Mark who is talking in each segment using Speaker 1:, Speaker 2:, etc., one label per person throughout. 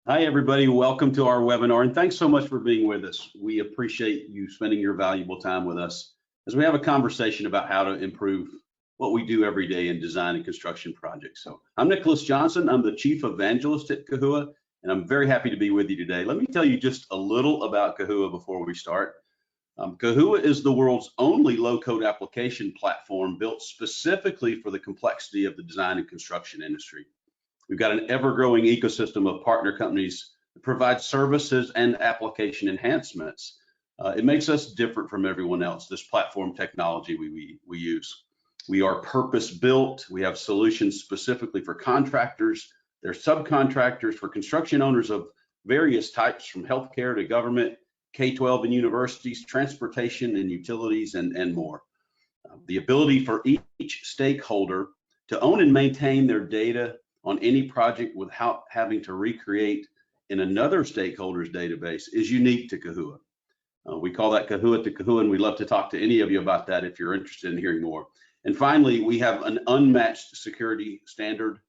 Speaker 1: Hi, everybody. Welcome to our webinar, and thanks so much for being with us. We appreciate you spending your valuable time with us as we have a conversation about how to improve what we do every day in design and construction projects. So I'm Nicholas Johnson. I'm the Chief Evangelist at Kahua, and I'm very happy to be with you today. Let me tell you just a little about Kahua before we start. Kahua is the world's only low-code application platform built specifically for the complexity of the design and construction industry. We've got an ever-growing ecosystem of partner companies that provide services and application enhancements. It makes us different from everyone else, this platform technology we use. We are purpose-built. We have solutions specifically for contractors, their subcontractors, for construction owners of various types, from healthcare to government, K-12 and universities, transportation and utilities, and more. The ability for each stakeholder to own and maintain their data on any project without having to recreate in another stakeholder's database is unique to Kahua. We call that Kahua to Kahua, and we'd love to talk to any of you about that if you're interested in hearing more. And finally, we have an unmatched security standard.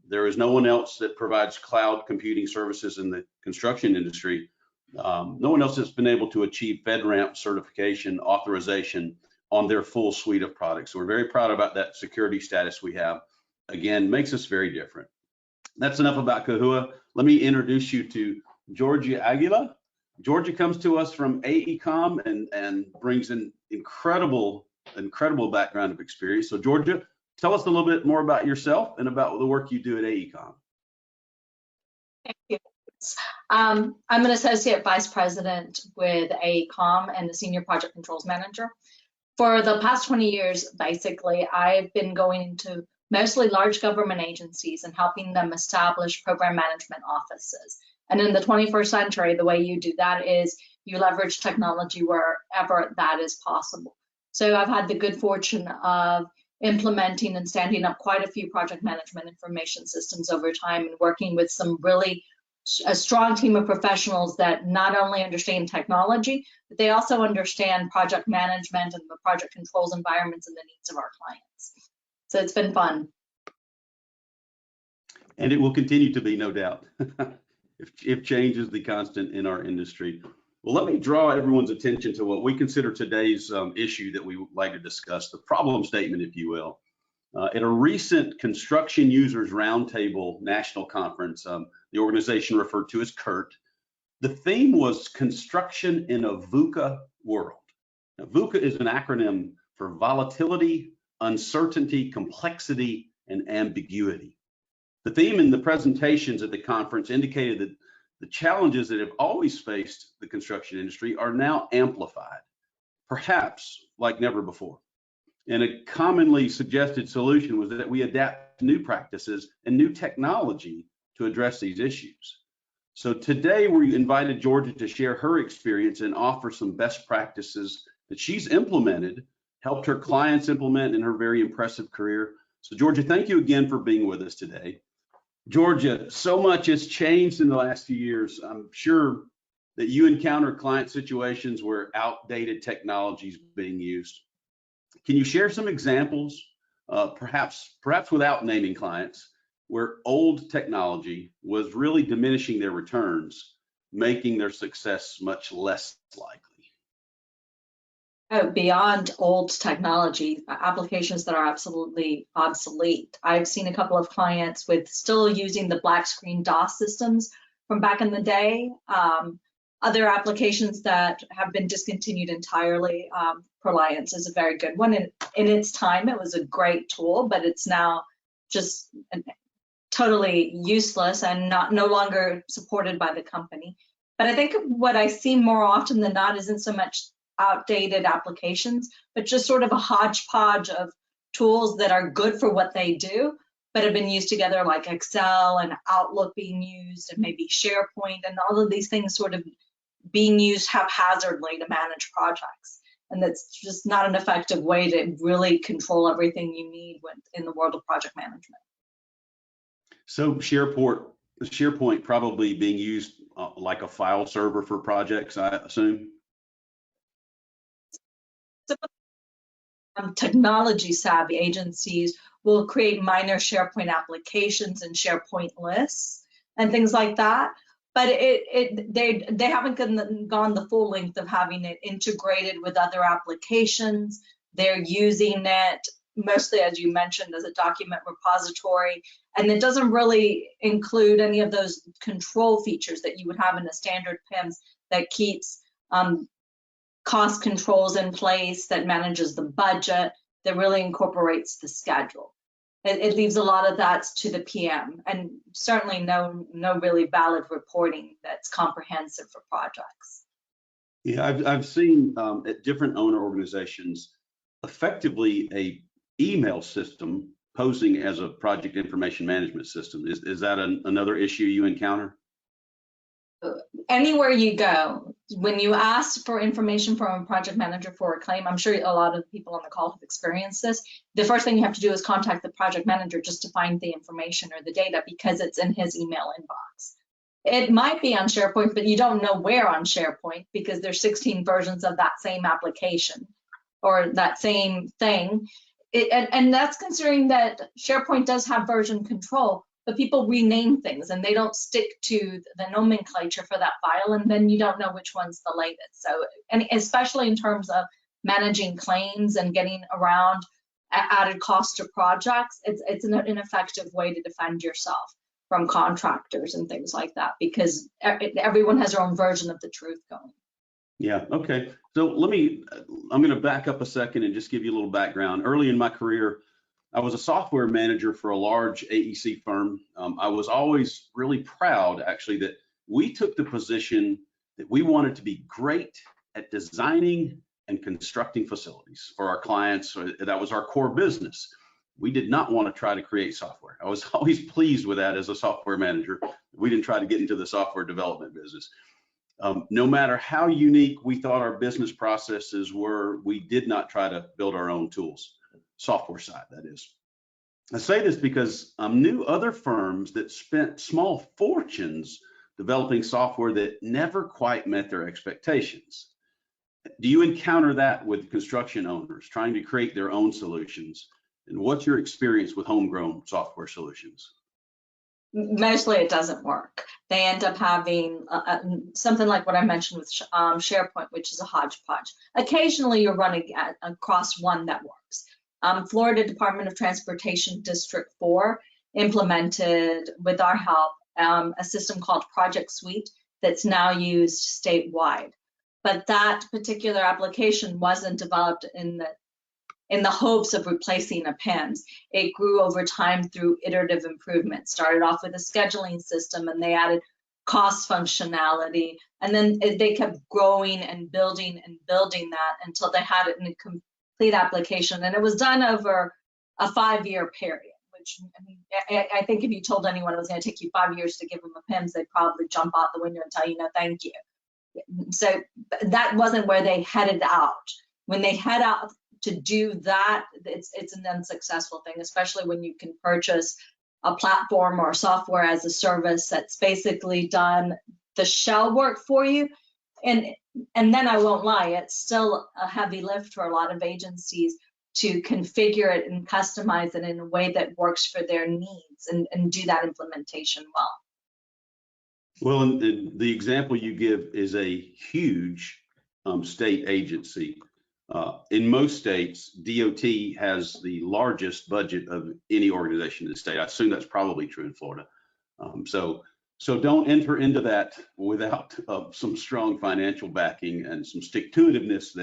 Speaker 1: There is no one else that provides cloud computing services in the construction industry. No one else has been able to achieve FedRAMP certification authorization on their full suite of products. So we're very proud about that security status we have. Again, makes us very different. That's enough about Kahua. Let me introduce you to Georgia Aguila. Georgia comes to us from AECOM and brings an incredible background of experience. So Georgia, tell us a little bit more about yourself and about the work you do at AECOM.
Speaker 2: Thank you. I'm an associate vice president with AECOM and the senior project controls manager. For the past 20 years, basically, I've been going into mostly large government agencies and helping them establish program management offices. And in the 21st century, the way you do that is you leverage technology wherever that is possible. So I've had the good fortune of implementing and standing up quite a few project management information systems over time and working with a strong team of professionals that not only understand technology, but they also understand project management and the project controls environments and the needs of our clients. So it's been fun.
Speaker 1: And it will continue to be, no doubt, if change is the constant in our industry. Well, let me draw everyone's attention to what we consider today's issue that we would like to discuss, the problem statement, if you will. At a recent Construction Users Roundtable National Conference, the organization referred to as CURT, the theme was construction in a VUCA world. Now, VUCA is an acronym for volatility, uncertainty, complexity, and ambiguity. The theme in the presentations at the conference indicated that the challenges that have always faced the construction industry are now amplified, perhaps like never before. And a commonly suggested solution was that we adapt new practices and new technology to address these issues. So today we invited Georgia to share her experience and offer some best practices that she's implemented, helped her clients implement in her very impressive career. So Georgia, thank you again for being with us today. Georgia, so much has changed in the last few years. I'm sure that you encounter client situations where outdated technology is being used. Can you share some examples, perhaps without naming clients, where old technology was really diminishing their returns, making their success much less likely?
Speaker 2: Oh, beyond old technology, applications that are absolutely obsolete. I've seen a couple of clients with still using the black screen DOS systems from back in the day. Other applications that have been discontinued entirely. Proliance is a very good one. In its time, it was a great tool, but it's now just totally useless and no longer supported by the company. But I think what I see more often than not isn't so much outdated applications, but just sort of a hodgepodge of tools that are good for what they do, but have been used together, like Excel and Outlook being used, and maybe SharePoint, and all of these things sort of being used haphazardly to manage projects. And that's just not an effective way to really control everything you need in the world of project management.
Speaker 1: So SharePoint probably being used like a file server for projects, I assume?
Speaker 2: Technology savvy agencies will create minor SharePoint applications and SharePoint lists and things like that. But they haven't gone the full length of having it integrated with other applications. They're using it mostly, as you mentioned, as a document repository, and it doesn't really include any of those control features that you would have in a standard PIMS that keeps cost controls in place, that manages the budget, that really incorporates the schedule. It leaves a lot of that to the PM, and certainly no really valid reporting that's comprehensive for projects.
Speaker 1: Yeah, I've seen at different owner organizations effectively a email system posing as a project information management system. Is that another issue you encounter?
Speaker 2: Anywhere you go, when you ask for information from a project manager for a claim, I'm sure a lot of people on the call have experienced this. The first thing you have to do is contact the project manager just to find the information or the data, because it's in his email inbox. It might be on SharePoint, but you don't know where on SharePoint, because there's 16 versions of that same application or that same thing. And that's considering that SharePoint does have version control, but people rename things and they don't stick to the nomenclature for that file, and then you don't know which one's the latest. So, and especially in terms of managing claims and getting around added cost to projects, it's an ineffective way to defend yourself from contractors and things like that, because everyone has their own version of the truth going.
Speaker 1: Yeah, okay. So I'm going to back up a second and just give you a little background. Early in my career, I was a software manager for a large AEC firm. I was always really proud, actually, that we took the position that we wanted to be great at designing and constructing facilities for our clients. That was our core business. We did not want to try to create software. I was always pleased with that as a software manager. We didn't try to get into the software development business. No matter how unique we thought our business processes were, we did not try to build our own tools. Software side, that is. I say this because I knew other firms that spent small fortunes developing software that never quite met their expectations. Do you encounter that with construction owners trying to create their own solutions? And what's your experience with homegrown software solutions?
Speaker 2: Mostly it doesn't work. They end up having something like what I mentioned with SharePoint, which is a hodgepodge. Occasionally you're running across one that works. Florida Department of Transportation District 4 implemented, with our help, a system called Project Suite that's now used statewide. But that particular application wasn't developed in the hopes of replacing a PIMS. It grew over time through iterative improvement. Started off with a scheduling system, and they added cost functionality, and then they kept growing and building that until they had it in a complete application. And it was done over a 5-year period, which, I mean, I think if you told anyone it was going to take you 5 years to give them a PIMS, they'd probably jump out the window and tell you no thank you. So that wasn't where they headed out. When they head out to do that, it's an unsuccessful thing, especially when you can purchase a platform or software as a service that's basically done the shell work for you. And then I won't lie, it's still a heavy lift for a lot of agencies to configure it and customize it in a way that works for their needs and do that implementation well.
Speaker 1: Well, and the example you give is a huge state agency. In most states, DOT has the largest budget of any organization in the state. I assume that's probably true in Florida. So don't enter into that without some strong financial backing and some stick-to-itiveness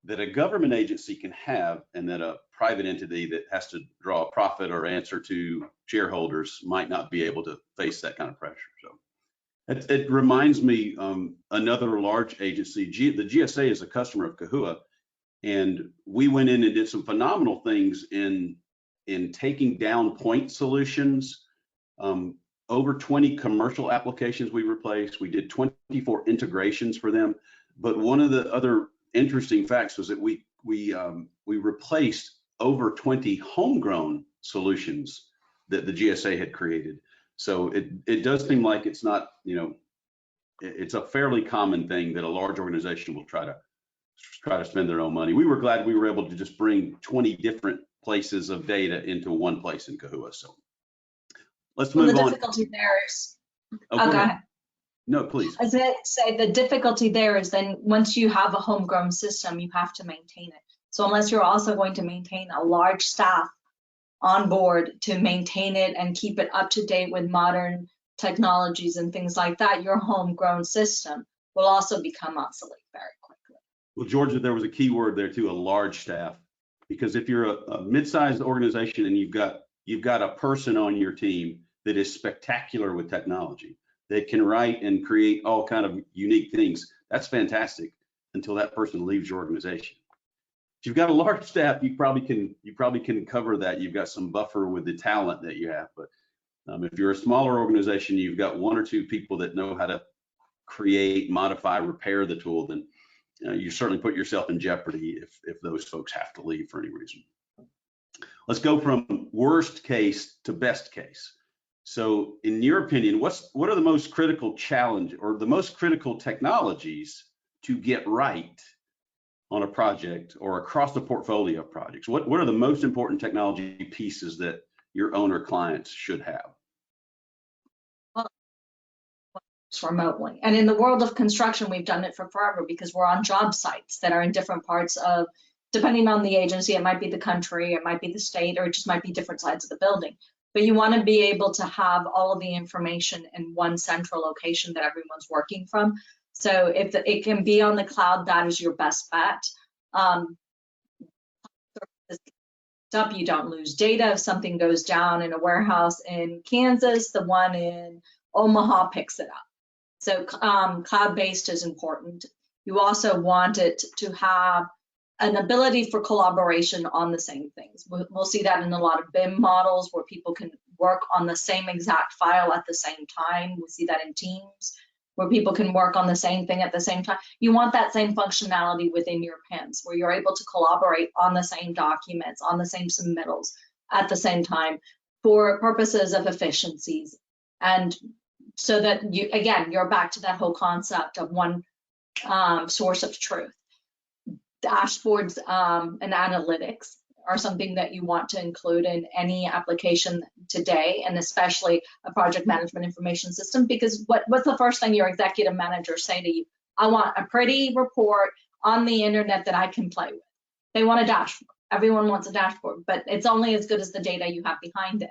Speaker 1: that a government agency can have, and that a private entity that has to draw a profit or answer to shareholders might not be able to face that kind of pressure. So it reminds me another large agency, the GSA is a customer of Kahua, and we went in and did some phenomenal things in taking down point solutions. Over 20 commercial applications we replaced. We did 24 integrations for them. But one of the other interesting facts was that we replaced over 20 homegrown solutions that the GSA had created. So it does seem like it's not, it's a fairly common thing that a large organization will try to spend their own money. We were glad we were able to just bring 20 different places of data into one place in Kahua. So let's move on.
Speaker 2: The difficulty there
Speaker 1: Oh,
Speaker 2: Oh,
Speaker 1: go
Speaker 2: go
Speaker 1: ahead.
Speaker 2: ahead.
Speaker 1: No, please.
Speaker 2: As I say, the difficulty there is then once you have a homegrown system, you have to maintain it. So unless you're also going to maintain a large staff on board to maintain it and keep it up to date with modern technologies and things like that, your homegrown system will also become obsolete very quickly.
Speaker 1: Well, Georgia, there was a key word there too, a large staff. Because if you're a mid-sized organization and you've got a person on your team that is spectacular with technology, that can write and create all kind of unique things, that's fantastic until that person leaves your organization. If you've got a large staff, you probably can cover that. You've got some buffer with the talent that you have. But if you're a smaller organization, you've got one or two people that know how to create, modify, repair the tool, then you certainly put yourself in jeopardy if those folks have to leave for any reason. Let's go from worst case to best case. So in your opinion, what are the most critical challenge or the most critical technologies to get right on a project or across the portfolio of projects? What are the most important technology pieces that your owner clients should have?
Speaker 2: Remotely. And in the world of construction, we've done it for forever because we're on job sites that are in different parts of, depending on the agency, it might be the country, it might be the state, or it just might be different sides of the building. But you want to be able to have all of the information in one central location that everyone's working from. So if it can be on the cloud, that is your best bet. You don't lose data. If something goes down in a warehouse in Kansas, the one in Omaha picks it up. So cloud-based is important. You also want it to have an ability for collaboration on the same things. We'll see that in a lot of BIM models where people can work on the same exact file at the same time. We see that in Teams where people can work on the same thing at the same time. You want that same functionality within your PIMs where you're able to collaborate on the same documents, on the same submittals at the same time for purposes of efficiencies. And so that you, again, you're back to that whole concept of one source of truth. Dashboards and analytics are something that you want to include in any application today, and especially a project management information system, because what's the first thing your executive managers say to you? I want a pretty report on the internet that I can play with. They want a dashboard. Everyone wants a dashboard, but it's only as good as the data you have behind it.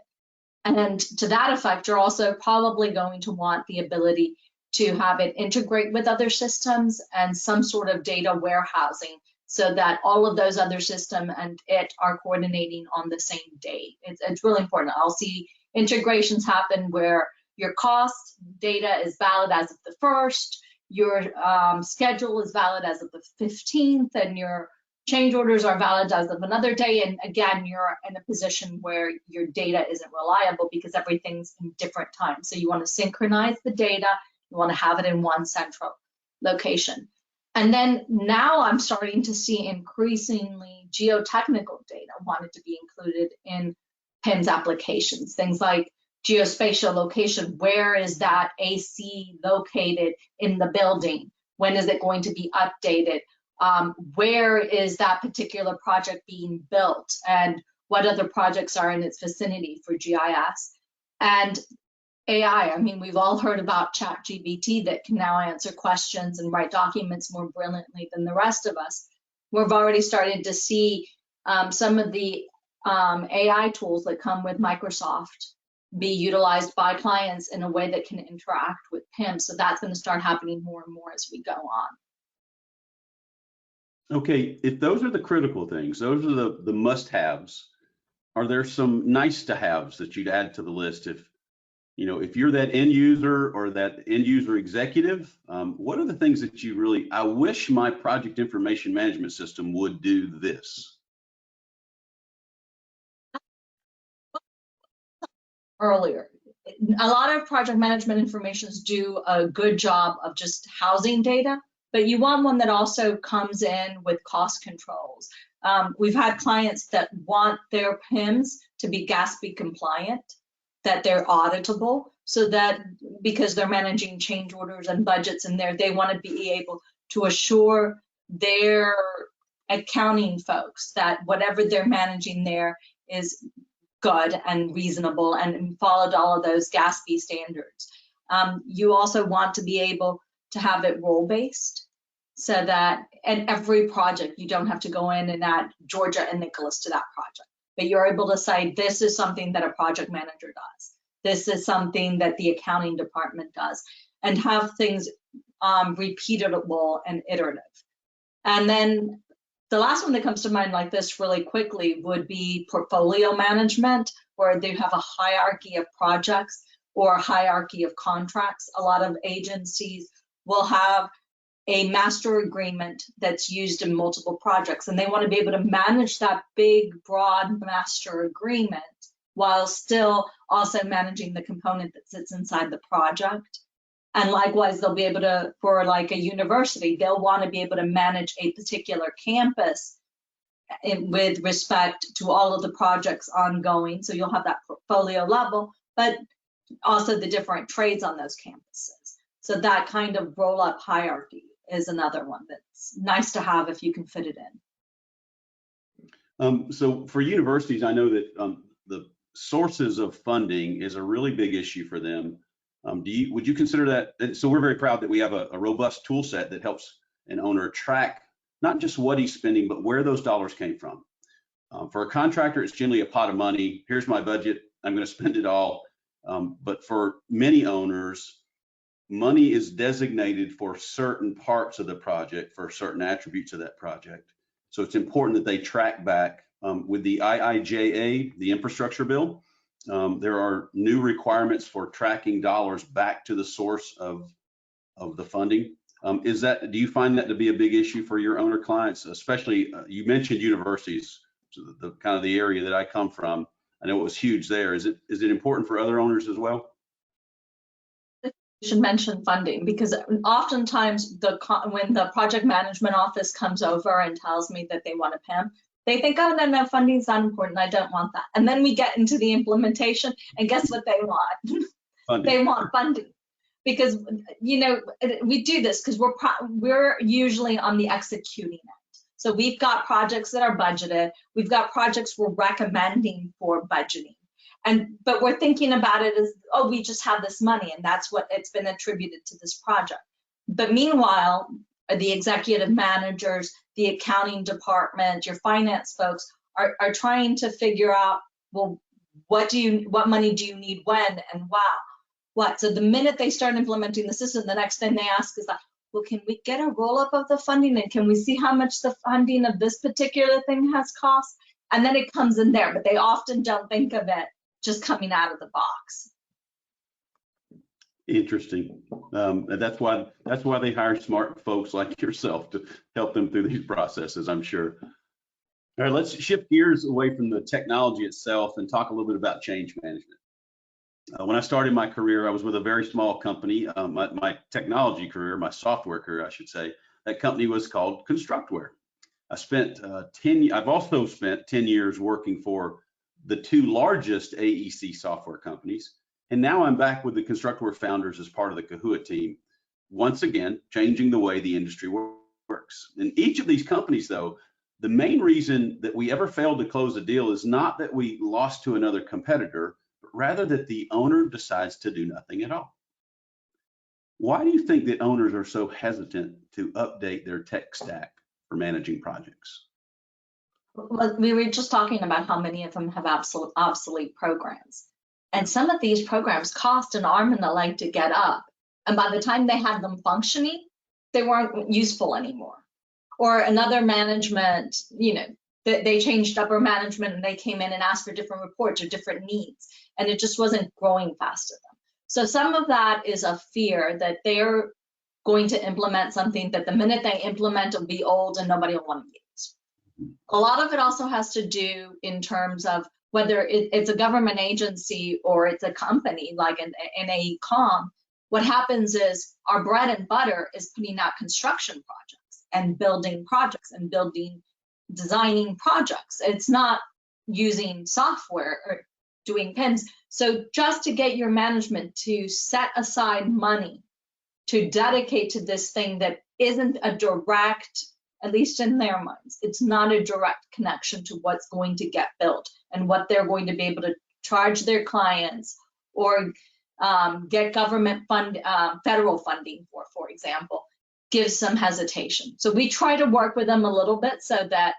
Speaker 2: And to that effect, you're also probably going to want the ability to have it integrate with other systems and some sort of data warehousing so that all of those other systems and it are coordinating on the same day. It's really important. I'll see integrations happen where your cost data is valid as of the 1st, your schedule is valid as of the 15th, and your change orders are valid as of another day. And again, you're in a position where your data isn't reliable because everything's in different times. So you want to synchronize the data. You want to have it in one central location. And then now I'm starting to see increasingly geotechnical data wanted to be included in PIMS applications. Things like geospatial location. Where is that AC located in the building? When is it going to be updated? Where is that particular project being built? And what other projects are in its vicinity for GIS? And AI, I mean, we've all heard about ChatGPT that can now answer questions and write documents more brilliantly than the rest of us. We've already started to see some of the AI tools that come with Microsoft be utilized by clients in a way that can interact with PIM. So that's going to start happening more and more as we go on.
Speaker 1: Okay, if those are the critical things, those are the must-haves, are there some nice-to-haves that you'd add to the list if you're that end user or that end user executive? What are the things that you really, I wish my project information management system would do this?
Speaker 2: Earlier, a lot of project management informations do a good job of just housing data, but you want one that also comes in with cost controls. We've had clients that want their PIMs to be GASB compliant, that they're auditable, so that because they're managing change orders and budgets in there, they want to be able to assure their accounting folks that whatever they're managing there is good and reasonable and followed all of those GASB standards. You also want to be able to have it role-based, so that in every project, you don't have to go in and add Georgia and Nicholas to that project, but you're able to say, this is something that a project manager does. This is something that the accounting department does, and have things repeatable and iterative. And then the last one that comes to mind like this really quickly would be portfolio management, where they have a hierarchy of projects or a hierarchy of contracts. A lot of agencies will have a master agreement that's used in multiple projects, and they want to be able to manage that big, broad master agreement while still also managing the component that sits inside the project. And likewise, they'll be able to, for like a university, they'll want to be able to manage a particular campus with respect to all of the projects ongoing. So you'll have that portfolio level, but also the different trades on those campuses. So that kind of roll-up hierarchy is another one that's nice to have if you can fit it in.
Speaker 1: So for universities, I know that the sources of funding is a really big issue for them. Would you consider that? So we're very proud that we have a robust tool set that helps an owner track not just what he's spending, but where those dollars came from. For a contractor, it's generally a pot of money. Here's my budget. I'm going to spend it all. But for many owners, money is designated for certain parts of the project, for certain attributes of that project. So it's important that they track back. With the IIJA, the infrastructure bill, there are new requirements for tracking dollars back to the source of the funding. Do you find that to be a big issue for your owner clients, especially you mentioned universities, so the kind of the area that I come from. I know it was huge there. Is it important for other owners as well?
Speaker 2: You should mention funding, because oftentimes when the project management office comes over and tells me that they want a PIM, they think, oh, no, funding's not important. I don't want that. And then we get into the implementation, and guess what they want?
Speaker 1: Funding.
Speaker 2: They want funding, because we do this because we're usually on the executing end. So we've got projects that are budgeted. We've got projects we're recommending for budgeting. But we're thinking about it as, oh, we just have this money, and that's what it's been attributed to this project. But meanwhile, the executive managers, the accounting department, your finance folks are trying to figure out, well, what money do you need when, and what? So the minute they start implementing the system, the next thing they ask is that, well, can we get a roll-up of the funding, and can we see how much the funding of this particular thing has cost? And then it comes in there, but they often don't think of it just coming out of the box.
Speaker 1: Interesting. That's why they hire smart folks like yourself to help them through these processes, I'm sure. All right, let's shift gears away from the technology itself and talk a little bit about change management. When I started my career, I was with a very small company. My technology career, my software career, I should say, that company was called Constructware. I've also spent 10 years working for the two largest AEC software companies. And now I'm back with the Constructware founders as part of the Kahua team, once again, changing the way the industry works. In each of these companies, though, the main reason that we ever failed to close a deal is not that we lost to another competitor, but rather that the owner decides to do nothing at all. Why do you think that owners are so hesitant to update their tech stack for managing projects?
Speaker 2: Well, we were just talking about how many of them have obsolete programs. And some of these programs cost an arm and a leg to get up. And by the time they had them functioning, they weren't useful anymore. Or another management, they changed upper management and they came in and asked for different reports or different needs. And it just wasn't growing fast enough. So some of that is a fear that they're going to implement something that the minute they implement, it'll be old and nobody will want to use. A lot of it also has to do in terms of whether it's a government agency or it's a company like an AECOM. What happens is our bread and butter is putting out construction projects and building projects and designing projects. It's not using software or doing PIMs. So just to get your management to set aside money to dedicate to this thing that isn't a direct, at least in their minds, it's not a direct connection to what's going to get built and what they're going to be able to charge their clients or get government federal funding for example, gives some hesitation. So we try to work with them a little bit so that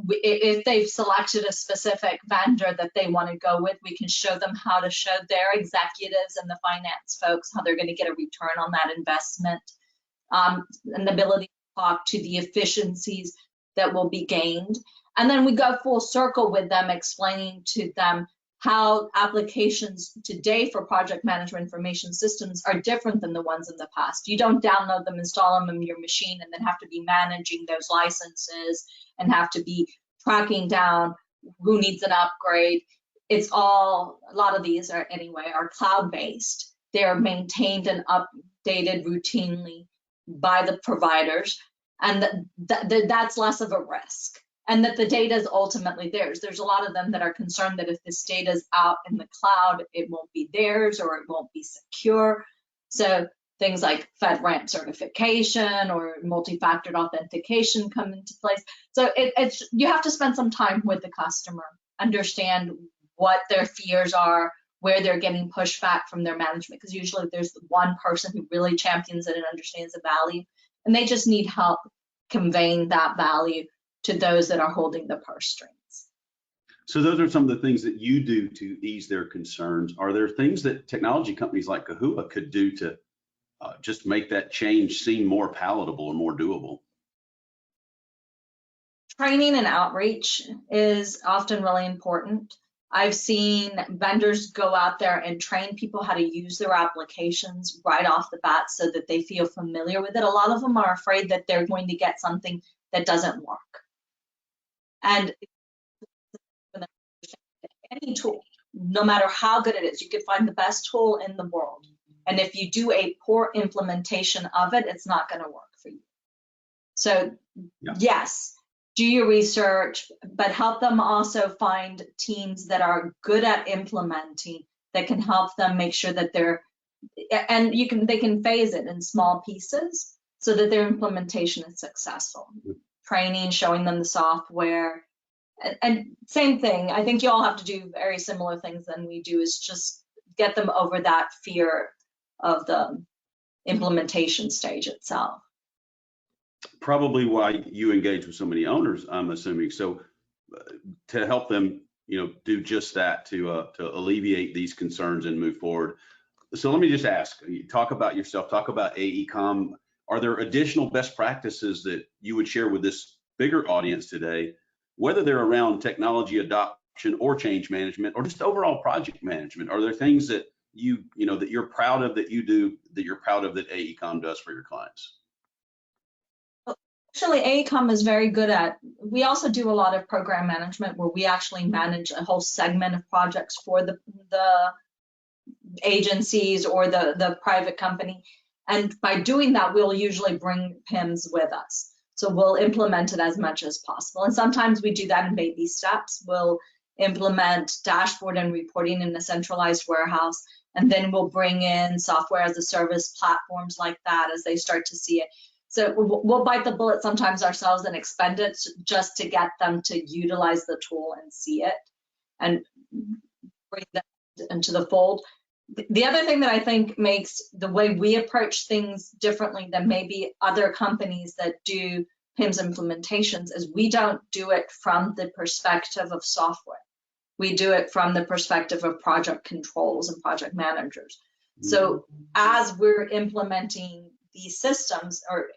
Speaker 2: if they've selected a specific vendor that they want to go with, we can show them how to show their executives and the finance folks how they're going to get a return on that investment, and the ability to talk to the efficiencies that will be gained. And then we go full circle with them, explaining to them how applications today for project management information systems are different than the ones in the past. You don't download them, install them in your machine, and then have to be managing those licenses and have to be tracking down who needs an upgrade. It's all, a lot of these are anyway, are cloud-based. They're maintained and updated routinely by the providers, and that's less of a risk. And that the data is ultimately theirs. There's a lot of them that are concerned that if this data is out in the cloud, it won't be theirs or it won't be secure. So things like FedRAMP certification or multi-factored authentication come into place. So it's you have to spend some time with the customer, understand what their fears are, where they're getting pushback from their management, because usually there's one person who really champions it and understands the value, and they just need help conveying that value to those that are holding the purse strings.
Speaker 1: So those are some of the things that you do to ease their concerns. Are there things that technology companies like Kahua could do to just make that change seem more palatable or more doable?
Speaker 2: Training and outreach is often really important. I've seen vendors go out there and train people how to use their applications right off the bat so that they feel familiar with it. A lot of them are afraid that they're going to get something that doesn't work. And any tool, no matter how good it is, you could find the best tool in the world. And if you do a poor implementation of it, it's not going to work for you. So yes, do your research, but help them also find teams that are good at implementing, that can help them make sure that they're, and they can phase it in small pieces so that their implementation is successful. Training, showing them the software, and same thing. I think you all have to do very similar things than we do, is just get them over that fear of the implementation stage itself.
Speaker 1: Probably why you engage with so many owners, I'm assuming. So to help them, do just that, to alleviate these concerns and move forward. So let me just ask, talk about yourself, talk about AECOM. Are there additional best practices that you would share with this bigger audience today, whether they're around technology adoption or change management or just overall project management? Are there things that that you're proud of that you do, that you're proud of that AECOM does for your clients?
Speaker 2: Actually, AECOM is very good at, we also do a lot of program management where we actually manage a whole segment of projects for the agencies or the private company. And by doing that, we'll usually bring PIMS with us. So we'll implement it as much as possible. And sometimes we do that in baby steps. We'll implement dashboard and reporting in a centralized warehouse, and then we'll bring in software as a service platforms like that as they start to see it. So we'll bite the bullet sometimes ourselves and expend it just to get them to utilize the tool and see it and bring them into the fold. The other thing that I think makes the way we approach things differently than maybe other companies that do PIMS implementations is we don't do it from the perspective of software. We do it from the perspective of project controls and project managers. So as we're implementing these systems, or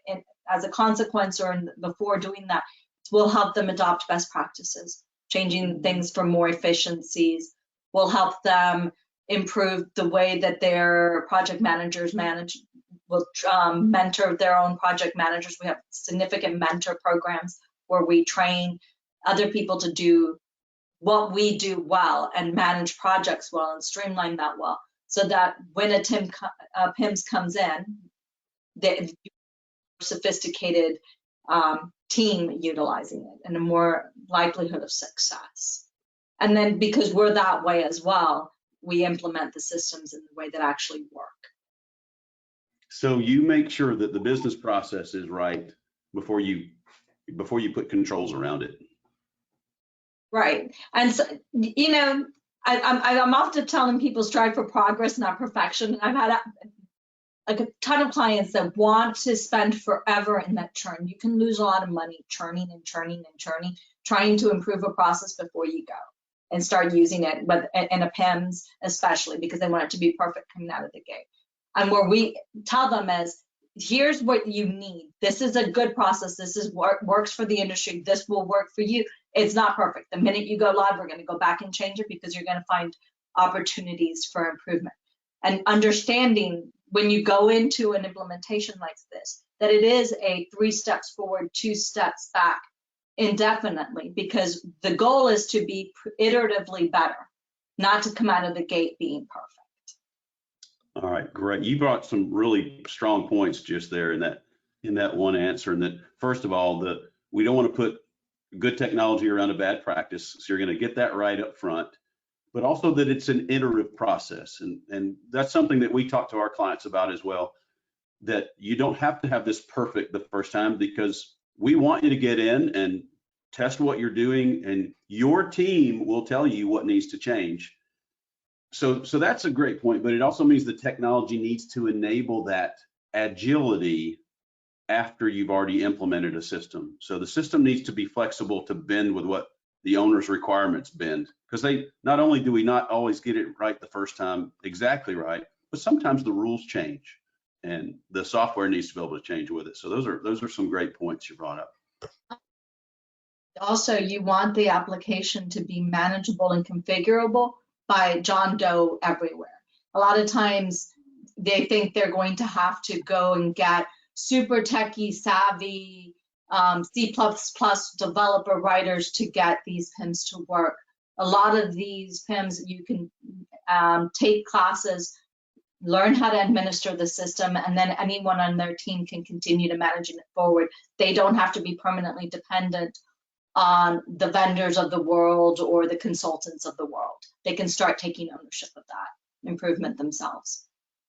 Speaker 2: as a consequence or before doing that, we'll help them adopt best practices, changing things for more efficiencies. We'll help them improve the way that their project managers manage. We'll mentor their own project managers. We have significant mentor programs where we train other people to do what we do well and manage projects well and streamline that well, so that when a PIMS comes in, the sophisticated team utilizing it and a more likelihood of success. And then because we're that way as well, we implement the systems in the way that actually work.
Speaker 1: So you make sure that the business process is right before you put controls around it.
Speaker 2: Right. And so, I'm often telling people strive for progress, not perfection. I've had like a ton of clients that want to spend forever in that churn. You can lose a lot of money churning and churning and churning, trying to improve a process before you go and start using it, but in a PIMS especially, because they want it to be perfect coming out of the gate. And where we tell them is, here's what you need. This is a good process. This is what works for the industry. This will work for you. It's not perfect. The minute you go live, we're going to go back and change it because you're going to find opportunities for improvement. And understanding when you go into an implementation like this, that it is a 3 steps forward, 2 steps back indefinitely, because the goal is to be iteratively better, not to come out of the gate being perfect.
Speaker 1: All right, great. You brought some really strong points just there in that one answer. And that, first of all, we don't want to put good technology around a bad practice. So you're going to get that right up front, but also that it's an iterative process. And that's something that we talk to our clients about as well, that you don't have to have this perfect the first time, because we want you to get in and test what you're doing, and your team will tell you what needs to change. So that's a great point, but it also means the technology needs to enable that agility after you've already implemented a system. So the system needs to be flexible to bend with what the owner's requirements bend, because not only do we not always get it right the first time, exactly right, but sometimes the rules change and the software needs to be able to change with it. So those are some great points you brought up.
Speaker 2: Also, you want the application to be manageable and configurable by John Doe everywhere. A lot of times they think they're going to have to go and get super techie savvy C++ developer writers to get these PIMs to work. A lot of these PIMs, you can take classes, learn how to administer the system, and then anyone on their team can continue to manage it forward. They don't have to be permanently dependent on the vendors of the world or the consultants of the world. They can start taking ownership of that improvement themselves.